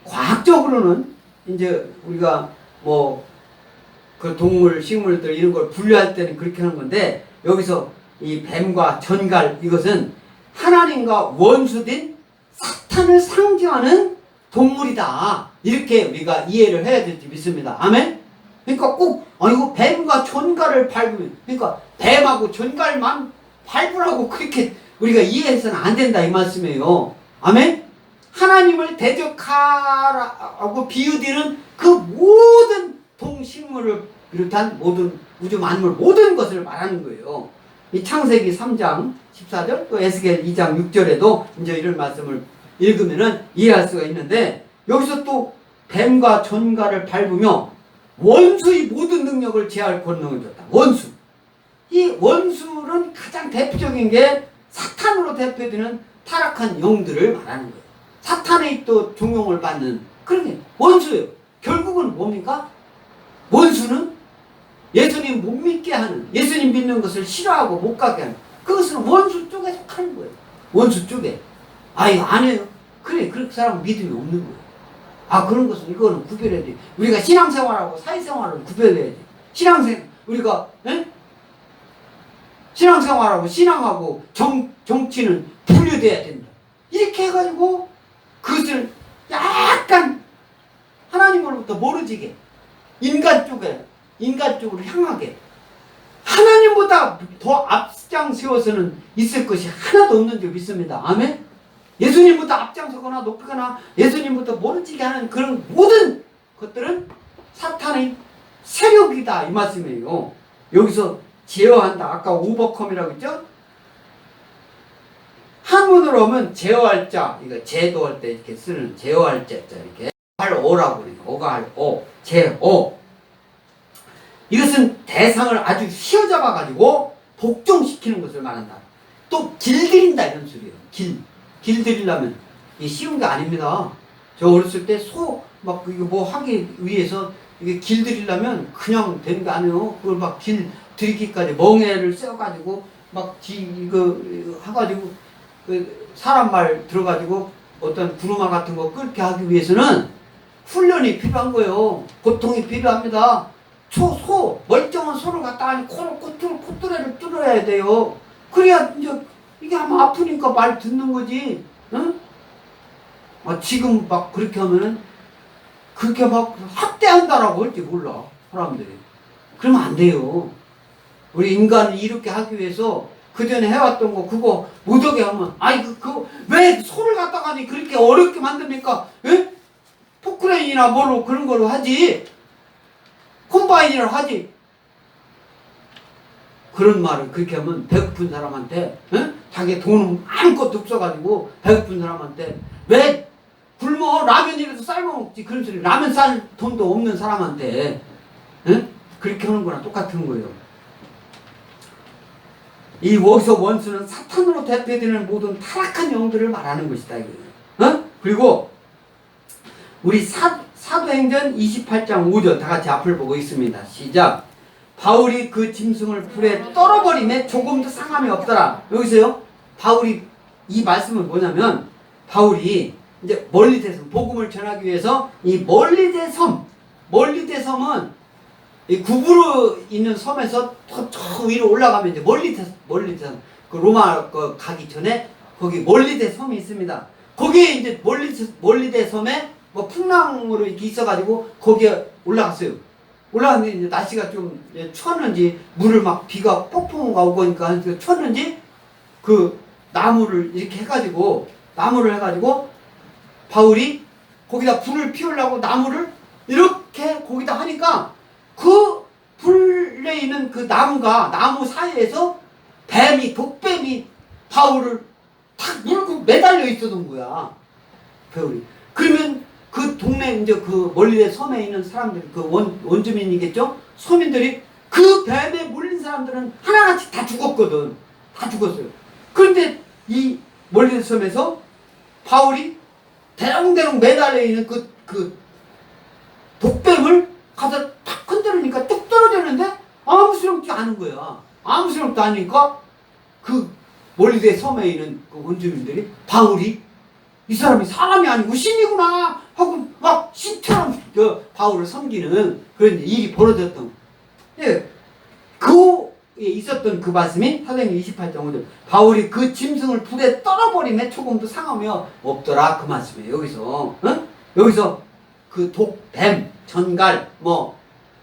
과학적으로는 이제 우리가 뭐 그 동물, 식물들 이런 걸 분류할 때는 그렇게 하는 건데, 여기서 이 뱀과 전갈, 이것은 하나님과 원수된 사탄을 상징하는 동물이다. 이렇게 우리가 이해를 해야 될지 믿습니다. 아멘? 그러니까 꼭, 이거 뱀과 전갈을 밟으면, 그러니까 뱀하고 전갈만 밟으라고 그렇게 우리가 이해해서는 안 된다, 이 말씀이에요. 아멘? 하나님을 대적하라고 비유되는 그 모든 동식물을 비롯한 모든 우주 만물 모든 것을 말하는 거예요. 이 창세기 3장 14절 또 에스겔 2장 6절에도 이제 이런 말씀을 읽으면은 이해할 수가 있는데, 여기서 또 뱀과 전갈을 밟으며 원수의 모든 능력을 제할 권능을 줬다. 원수. 이 원수는 가장 대표적인 게 사탄으로 대표되는 타락한 영들을 말하는 거예요. 사탄의 또 종용을 받는 그런 게 원수예요. 결국은 뭡니까? 원수는 예수님 못 믿게 하는, 예수님 믿는 것을 싫어하고 못 가게 하는, 그것은 원수 쪽에 속하는 거예요. 원수 쪽에. 이거 안 해요. 그래, 그렇게 사람은 믿음이 없는 거예요. 그런 것은 이거는 구별해야 돼. 우리가 신앙생활하고 사회생활을 구별해야 돼. 우리가, 신앙생활하고 신앙하고 정치는 분류돼야 된다. 이렇게 해가지고 그것을 약간 하나님으로부터 멀어지게, 인간 쪽으로 향하게, 하나님보다 더 앞장 세워서는 있을 것이 하나도 없는 줄 믿습니다. 아멘? 예수님보다 앞장서거나 높이거나 예수님보다 멀어지게 하는 그런 모든 것들은 사탄의 세력이다, 이 말씀이에요. 여기서 제어한다. 아까 오버컴이라고 했죠? 한문으로 하면 제어할 자, 이거 제도할 때 이렇게 쓰는 제어할 자, 이렇게 할 어라고 그래요. 어가 할 어, 제어. 이것은 대상을 아주 휘어잡아 가지고 복종시키는 것을 말한다. 또 길들인다, 이런 소리예요. 길들이려면 이게 쉬운 게 아닙니다. 저 어렸을 때 소 막 이거 뭐 하기 위해서 이게 길들이려면 그냥 되는 게 아니에요. 그걸 막 길들이기까지 멍에를 써가지고 막 이거 해가지고 그 사람 말 들어가지고 어떤 구루마 같은 거 끓게 하기 위해서는 훈련이 필요한 거예요. 고통이 필요합니다. 멀쩡한 소를 갖다가 콧뚜레를 뚫어야 돼요. 그래야 이제 이게 아마 아프니까 말 듣는 거지. 응? 지금 막 그렇게 하면은 그렇게 막 학대한다라고 할지 몰라, 사람들이. 그러면 안 돼요. 우리 인간을 이렇게 하기 위해서 그전에 해왔던 거 그거 못하게 하면, 왜 소를 갖다가 그렇게 어렵게 만듭니까? 에? 포크레인이나 뭐로 그런 걸로 하지. 콤바인이라 하지. 그런 말을 그렇게 하면 배고픈 사람한테, 자기 돈은 아무것도 없어가지고 배고픈 사람한테 왜 굶어? 라면이라도 삶아 먹지. 그런 소리. 라면 쌀 돈도 없는 사람한테 그렇게 하는 거랑 똑같은 거예요. 이 원수는 사탄으로 대표되는 모든 타락한 영들을 말하는 것이다, 이거예요. 그리고 우리 사도행전 28장 5절 다 같이 앞을 보고 있습니다. 시작. 바울이 그 짐승을 불에 떨어버림에 조금도 상함이 없더라. 여기서요, 바울이 이 말씀은 뭐냐면, 바울이 이제 멀리대섬 복음을 전하기 위해서 이 멀리대섬은 이 구부르 있는 섬에서 저 위로 올라가면 이제 멀리대 그 로마 그 가기 전에 거기 멀리대 섬이 있습니다. 거기에 이제 멀리대 섬에 뭐 풍랑으로 이렇게 있어가지고 거기에 올라갔어요. 올라갔는데 이제 날씨가 좀 추웠는지 물을 막 비가 폭풍 오고 그러니까 추웠는지 그 나무를 해가지고 바울이 거기다 불을 피우려고 나무를 이렇게 거기다 하니까 그 불에 있는 그 나무 사이에서 독뱀이 바울을 탁 물고 매달려 있었던 거야. 바울이. 그러면 그 동네 이제 그 멀리의 섬에 있는 사람들, 그 원주민이겠죠? 서민들이 그 뱀에 물린 사람들은 하나같이 다 죽었거든. 다 죽었어요. 그런데 이 멀리의 섬에서 바울이 대롱대롱 매달려 있는 그 독뱀을 가서 탁 흔들으니까 뚝 떨어졌는데 아무스럽지 않은 거야. 아무스럽지 않으니까 그 멀리대 섬에 있는 그 원주민들이 바울이 이 사람이 사람이 아니고 신이구나 하고 막 신처럼 그 바울을 섬기는 그런 일이 벌어졌던. 예, 그 있었던 그 말씀이 사도행전 28장 바울이 그 짐승을 불에 떨어버림에 조금도 상하며 없더라 그 말씀이에요. 여기서 그 독뱀, 전갈 뭐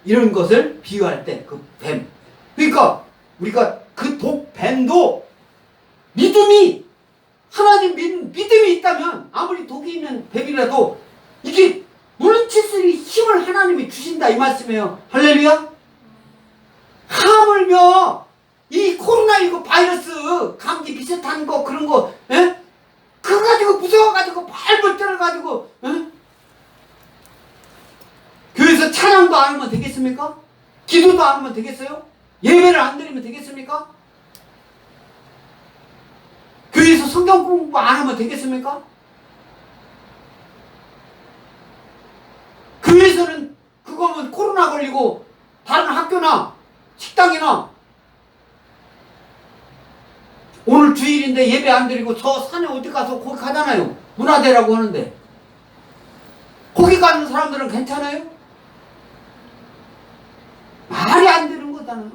이런 것을 비유할 때 그 뱀. 그러니까 우리가 그 독뱀도 믿음이 있다면 아무리 독이 있는 뱀이라도 이게 물리칠 수 있는 힘을 하나님이 주신다 이 말씀이에요. 할렐루야. 하물며 이 코로나19 바이러스 감기 비슷한 거 그런 거 그거 가지고 무서워가지고 발벌 떨어가지고 교회에서 찬양도 안 하면 되겠습니까? 기도도 안 하면 되겠어요? 예배를 안 드리면 되겠습니까? 교회에서 성경 공부 안 하면 되겠습니까? 교회에서는 그거면 코로나 걸리고 다른 학교나 식당이나 오늘 주일인데 예배 안 드리고 저 산에 어디 가서 거기 가잖아요. 문화대라고 하는데 거기 가는 사람들은 괜찮아요? 말이 안 되는 거잖아요.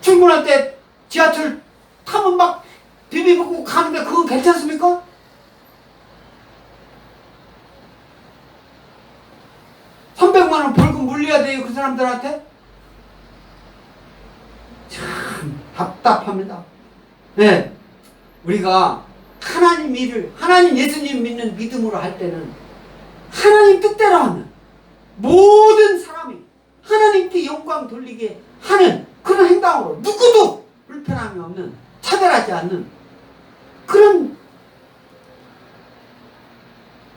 출근할 때 지하철 타면 막 비비고 가는데 그건 괜찮습니까? $300만 벌금 물려야 돼요 그 사람들한테? 참 답답합니다. 네, 우리가 하나님 예수님 믿는 믿음으로 할 때는 하나님 뜻대로 하는 모든 사람이 하나님께 영광 돌리게 하는 그런 행동으로 누구도 불편함이 없는 차별하지 않는 그런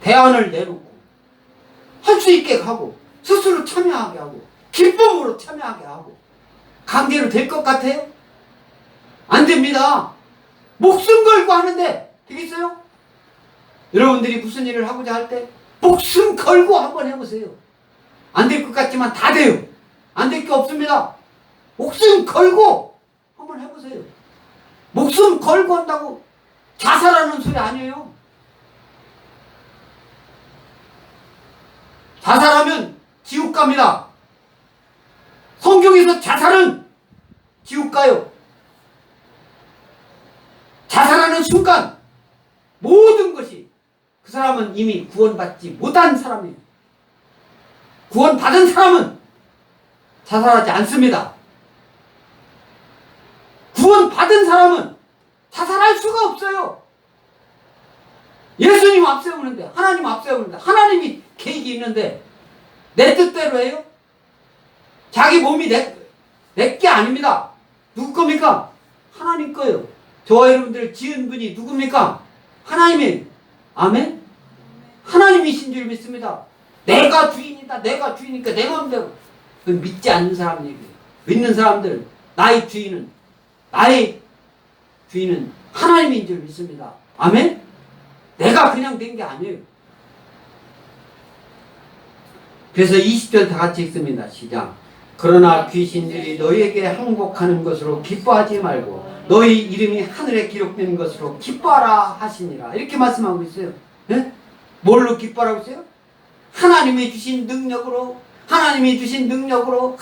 대안을 내놓고 할 수 있게 하고 스스로 참여하게 하고 기쁨으로 참여하게 하고 강제로 될 것 같아요? 안 됩니다. 목숨 걸고 하는데 되겠어요? 여러분들이 무슨 일을 하고자 할 때 목숨 걸고 한번 해보세요. 안 될 것 같지만 다 돼요. 안 될 게 없습니다. 목숨 걸고 한번 해보세요. 목숨 걸고 한다고 자살하는 소리 아니에요. 자살하면 지옥 갑니다. 성경에서 자살은 지옥 가요. 자살하는 순간 모든 것이 그 사람은 이미 구원받지 못한 사람이에요. 구원받은 사람은 자살하지 않습니다. 구원받은 사람은 자살할 수가 없어요. 예수님 앞세우는데 하나님 앞세우는데 하나님이 계획이 있는데 내 뜻대로 해요? 자기 몸이 내 게 아닙니다. 누구 겁니까? 하나님 거예요. 저와 여러분들 지은 분이 누굽니까? 하나님이에요. 아멘? 하나님이신 줄 믿습니다. 내가 주인이다. 내가 주인이니까 내 마음대로. 믿지 않는 사람 얘기예요. 믿는 사람들 나의 주인은 하나님인 줄 믿습니다. 아멘? 내가 그냥 된 게 아니에요. 그래서 20절 다 같이 읽습니다. 시작. 그러나 귀신들이 너희에게 항복하는 것으로 기뻐하지 말고 너희 이름이 하늘에 기록된 것으로 기뻐하라 하시니라. 이렇게 말씀하고 있어요. 네? 뭘로 기뻐하라고 했어요? 하나님이 주신 능력으로 하나님이 주신 능력으로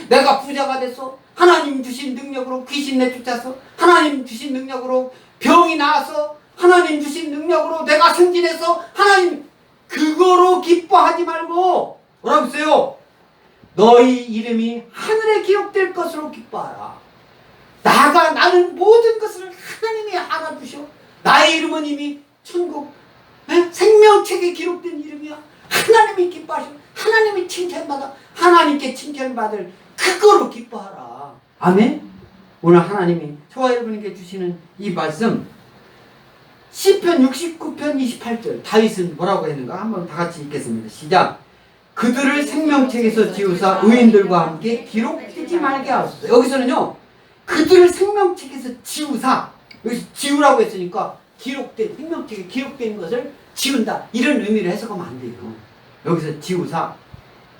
내가 부자가 됐어. 하나님 주신 능력으로 귀신 내쫓아서, 하나님 주신 능력으로 병이 나아서, 하나님 주신 능력으로 내가 승진해서, 하나님 그거로 기뻐하지 말고 뭐라고 했어요? 너희 이름이 하늘에 기록될 것으로 기뻐하라. 나는 모든 것을 하나님이 알아주셔. 나의 이름은 이미 천국 생명책에 기록된 이름이야. 하나님이 기뻐하셔. 하나님이 칭찬받아. 하나님께 칭찬받을 그거로 기뻐하라. 아멘. 오늘 하나님이 저와 여러분에게 주시는 이 말씀, 시편 69편 28절 다윗은 뭐라고 했는가? 한번 다 같이 읽겠습니다. 시작. 그들을 생명책에서 지우사 의인들과 함께 기록되지 말게 하소서. 여기서는요, 그들을 생명책에서 지우사, 여기서 지우라고 했으니까 기록된, 생명책에 기록된 것을 지운다, 이런 의미를 해석하면 안 돼요. 여기서 지우사,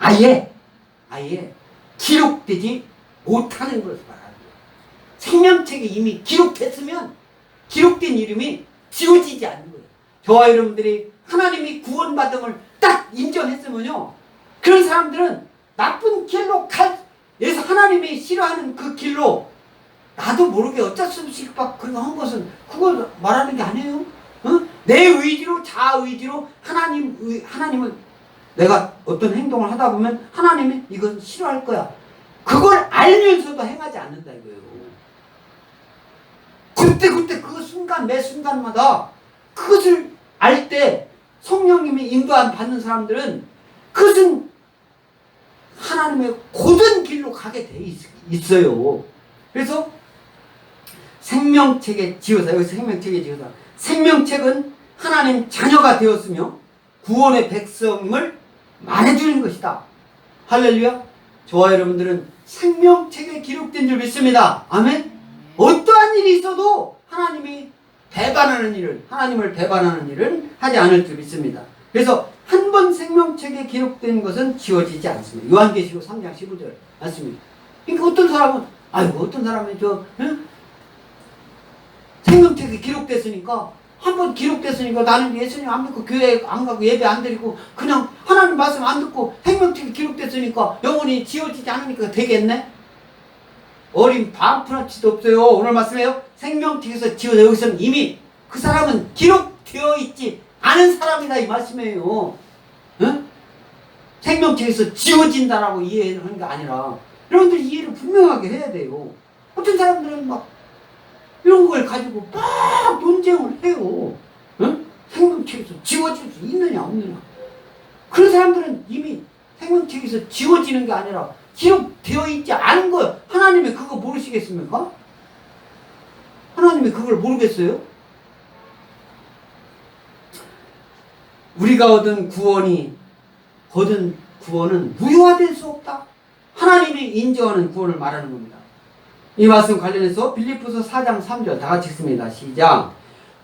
아예 기록되지 못하는 것을 말하는 거예요. 생명책에 이미 기록됐으면 기록된 이름이 지워지지 않는 거예요. 저와 여러분들이 하나님이 구원받음을 딱 인정했으면요, 그런 사람들은 나쁜 길로 그래서 하나님이 싫어하는 그 길로 나도 모르게 어쩔 수 없이 막 그거 한 것은 그걸 말하는 게 아니에요. 내 의지로, 자의지로 하나님은 내가 어떤 행동을 하다 보면 하나님이 이건 싫어할 거야, 그걸 알면서도 행하지 않는다 이거예요. 그때 그 순간 매 순간마다 그것을 알 때 성령님이 인도함 받는 사람들은 그것은 하나님의 고든 길로 가게 돼 있어요. 그래서 생명책에 지어서, 여기서 생명책에 지어서, 생명책은 하나님 자녀가 되었으며 구원의 백성임을 말해주는 것이다. 할렐루야. 저와 여러분들은 생명책에 기록된 줄 믿습니다. 아멘. 어떠한 일이 있어도 하나님을 배반하는 일은 하지 않을 줄 믿습니다. 그래서 한 번 생명책에 기록된 것은 지워지지 않습니다. 요한계시록 3장 15절 맞습니다. 그러니까 어떤 사람은 생명책에 기록됐으니까, 한 번 기록됐으니까 나는 예수님 안 믿고 교회 안 가고 예배 안 드리고 그냥 하나님 말씀 안 듣고 생명책에 기록됐으니까 영원히 지워지지 않으니까 되겠네? 어린 반푼아치도 없어요. 오늘 말씀해요. 생명책에서 지워져. 여기서는 이미 그 사람은 기록되어 있지 않은 사람이다 이 말씀이에요. 응? 생명책에서 지워진다라고 이해하는 게 아니라 여러분들 이해를 분명하게 해야 돼요. 어떤 사람들은 막 이런 걸 가지고 막 논쟁을 해요. 응? 생명책에서 지워질 수 있느냐 없느냐. 그런 사람들은 이미 생명책에서 지워지는 게 아니라 기록되어 있지 않은 거예요. 하나님이 그거 모르시겠습니까? 하나님이 그걸 모르겠어요? 우리가 얻은 구원은 무효화될 수 없다. 하나님이 인정하는 구원을 말하는 겁니다. 이 말씀 관련해서 빌립보서 4장 3절 다 같이 읽습니다. 시작.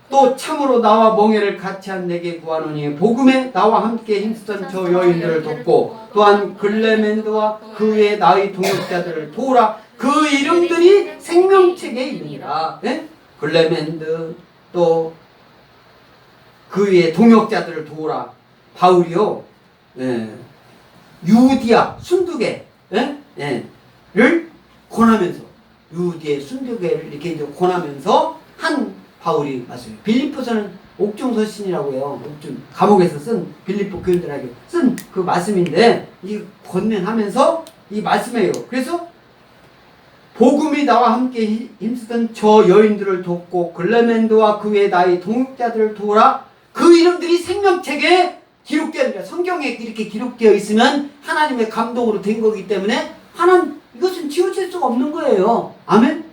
또 참으로 나와 멍에를 같이 한 내게 구하노니 복음에 나와 함께 힘쓰던 저 여인들을 돕고 또한 글레멘드와 그 외의 나의 동역자들을 도우라. 그 이름들이 생명책에 있느니라. 네? 글레멘드 또 그 위에 동역자들을 도우라. 바울이요, 유디아 순두개를 권하면서, 유디의 순두개를 이렇게 이제 권하면서 한 바울이 맞습니다. 빌립보서는 옥중서신이라고 해요. 감옥에서 쓴 빌립보 교인들에게 쓴 그 말씀인데, 이 권면하면서 이 말씀이에요. 그래서 복음이 나와 함께 힘쓰던 저 여인들을 돕고 글레멘드와 그 외의 나의 동역자들을 도우라. 그 이름들이 생명책에 기록되는 거야. 성경에 이렇게 기록되어 있으면 하나님의 감동으로 된 거기 때문에 이것은 지워질 수가 없는 거예요. 아멘?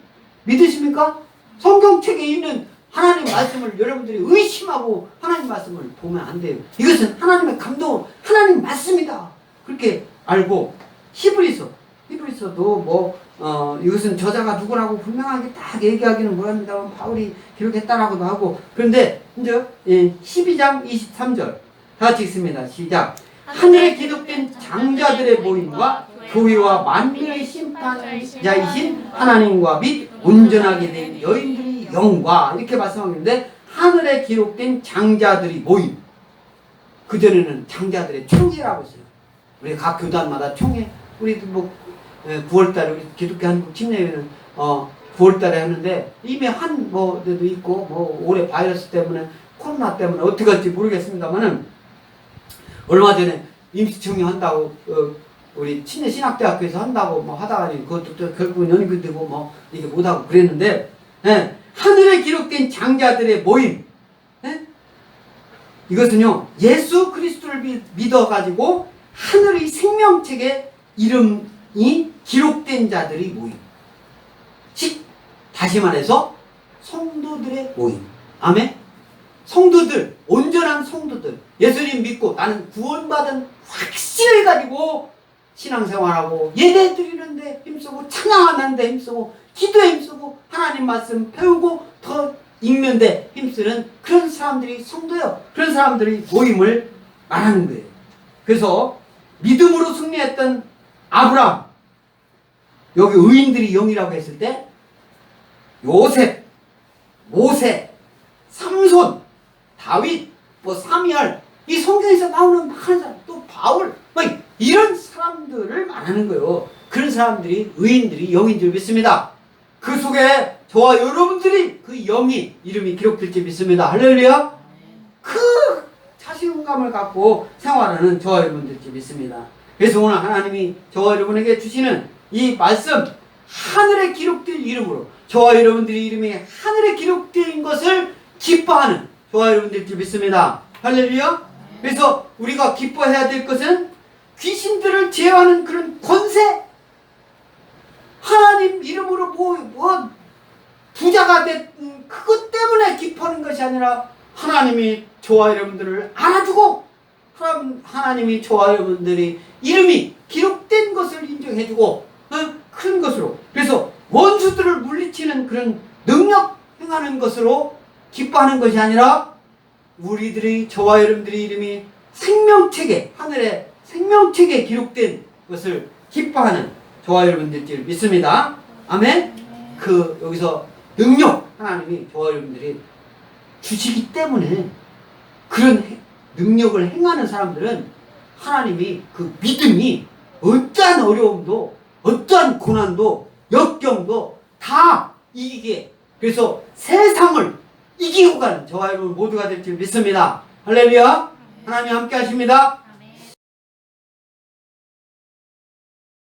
믿으십니까? 성경책에 있는 하나님 말씀을 여러분들이 의심하고 하나님 말씀을 보면 안 돼요. 이것은 하나님의 감동으로 하나님 말씀이다, 그렇게 알고. 히브리서도 이것은 저자가 누구라고 분명하게 딱 얘기하기는 뭐합니다만 바울이 기록했다라고도 하고. 그런데 이제 12장 23절 다 같이 읽습니다. 시작. 하늘에 기록된 장자들의 모임과 교회와 만민의 심판자이신 하나님과 및 온전하게 된 여인들의 영과, 이렇게 말씀하는데, 하늘에 기록된 장자들이 모임. 그전에는 장자들의 총회라고 했어요. 우리 각 교단마다 총회, 우리도 뭐 9월달에 우리 기독교 한국 침례회는 9월달에 하는데 이미 한 뭐 데도 있고 뭐 올해 바이러스 때문에 코로나 때문에 어떻게 할지 모르겠습니다만은 얼마 전에 임시청회 한다고 우리 친해 신학대학교에서 한다고 뭐 하다가 그것도 또 결국은 연기되고 뭐 이게 못하고 그랬는데 하늘에 기록된 장자들의 모임 이것은요 예수 그리스도를 믿어가지고 하늘의 생명책에 이름이 기록된 자들의 모임. 다시 말해서 성도들의 모임. 아멘. 성도들, 온전한 성도들, 예수님 믿고 나는 구원받은 확신을 가지고 신앙생활하고 예배 드리는데 힘쓰고 찬양하는데 힘쓰고 기도에 힘쓰고 하나님 말씀 배우고 더 읽는데 힘쓰는 그런 사람들이 성도예요. 그런 사람들이 모임을 말하는 거예요. 그래서 믿음으로 승리했던 아브라함, 여기 의인들이 영이라고 했을 때 요셉, 모세, 삼손, 다윗, 뭐 사무엘, 이 성경에서 나오는 많은 사람, 또 바울, 뭐 이런 사람들을 말하는 거예요. 그런 사람들이 의인들이 영인 줄 믿습니다. 그 속에 저와 여러분들이 그 영이 이름이 기록될지 믿습니다. 할렐루야. 그 자신감을 갖고 생활하는 저와 여러분들지 믿습니다. 그래서 오늘 하나님이 저와 여러분에게 주시는 이 말씀, 하늘에 기록된 이름으로 저와 여러분들의 이름이 하늘에 기록된 것을 기뻐하는 저와 여러분들지 믿습니다. 할렐루야. 그래서 우리가 기뻐해야 될 것은 귀신들을 제어하는 그런 권세, 하나님 이름으로 뭐 부자가 됐든 그것 때문에 기뻐하는 것이 아니라 하나님이 저와 여러분들을 알아주고 하나님이 저와 여러분들의 이름이 기록된 것을 인정해주고 큰 것으로, 그래서 원수들을 물리치는 그런 능력 행하는 것으로 기뻐하는 것이 아니라 우리들의 저와 여러분들의 이름이 생명책에, 하늘의 생명책에 기록된 것을 기뻐하는 저와 여러분들을 믿습니다. 아멘. 여기서 능력 하나님이 저와 여러분들이 주시기 때문에 그런 능력을 행하는 사람들은 하나님이 그 믿음이 어떠한 어려움도 어떠한 고난도 역경도 다 이기게, 그래서 세상을 이기고 가는 저와 여러분 모두가 될 줄 믿습니다. 할렐루야. 하나님 함께 하십니다.